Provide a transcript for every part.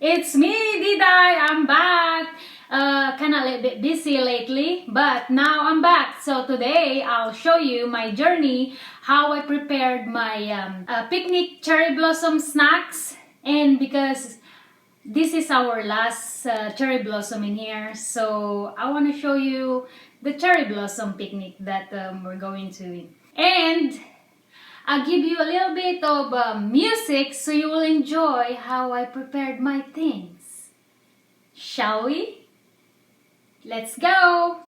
It's me, Diday. I'm back. Kinda a little bit busy lately, but now I'm back. So today I'll show you my journey, how I prepared my picnic cherry blossom snacks. And because this is our last cherry blossom in here, so I want to show you the cherry blossom picnic that we're going to. And I'll give you a little bit of music so you will enjoy how I prepared my things. Shall we? Let's go!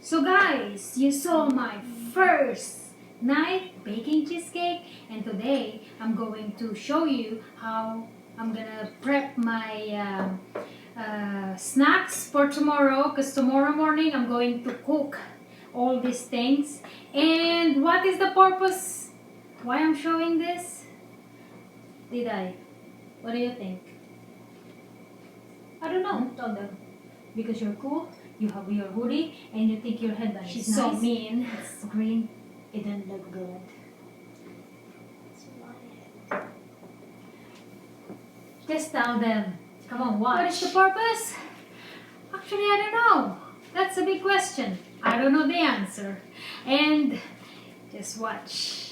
So guys, you saw my first night baking cheesecake, and today I'm going to show you how I'm gonna prep my snacks for tomorrow, because tomorrow morning I'm going to cook all these things. And what is the purpose why I'm showing this? Diday, what do you think? I don't know. Tell them. Because you're cool, you have your hoodie, and you think your headband is She's nice. so mean. It's green. It doesn't look good. Just tell them. Come on, watch. What is the purpose? Actually, I don't know. That's a big question. I don't know the answer. And just watch.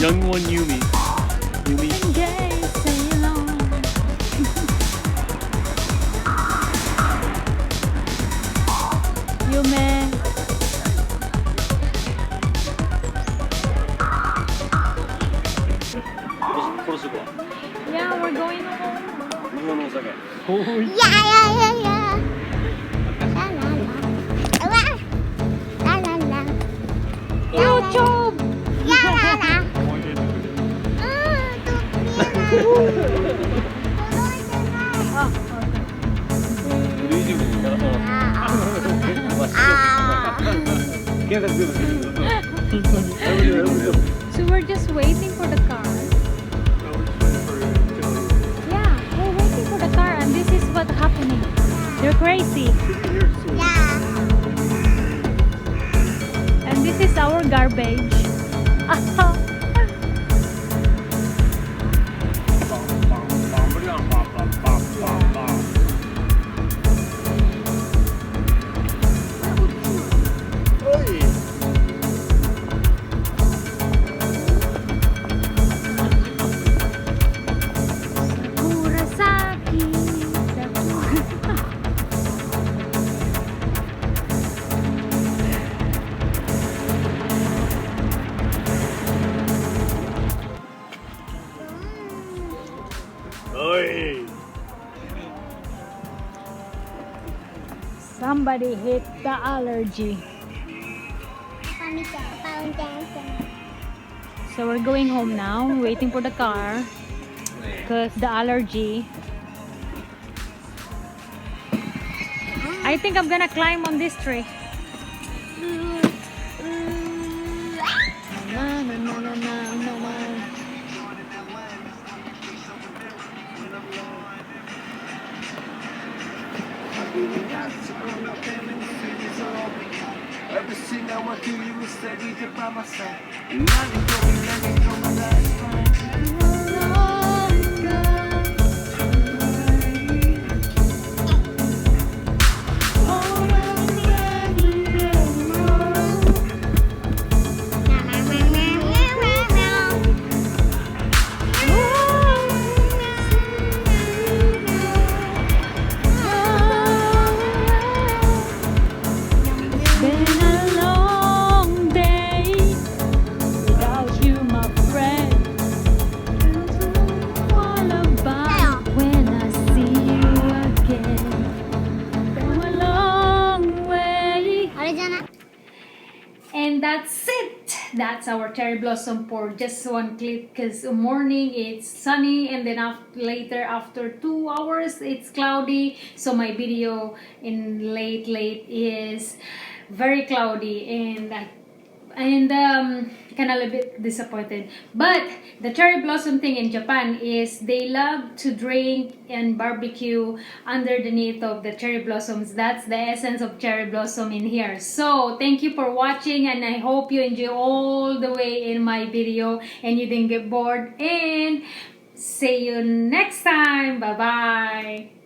Young one, Yumi. Yumi. Gay Ceylon. Yume. Yeah, we're going home. YouTube. So we're just waiting for the car. Yeah, we're waiting for the car, and this is what's happening. They're crazy. And this is our garbage. Kurasaki. Somebody hit the allergy. So we're going home now, waiting for the car because the allergy. I think I'm gonna climb on this tree. Na, na, na, na, na, na, na. Everything I want to you is steady to by my side. You let me go my last time. Been a long day without you, my friend. All about when I see you again. Come a long way. And that's it. That's our cherry blossom for just one clip, because morning it's sunny, and then later after 2 hours it's cloudy. So my video in late is very cloudy, and kind of a little bit disappointed. But the cherry blossom thing in Japan is they love to drink and barbecue underneath of the cherry blossoms. That's the essence of cherry blossom in here. So thank you for watching, and I hope you enjoy all the way in my video and you didn't get bored, and see you next time. Bye bye.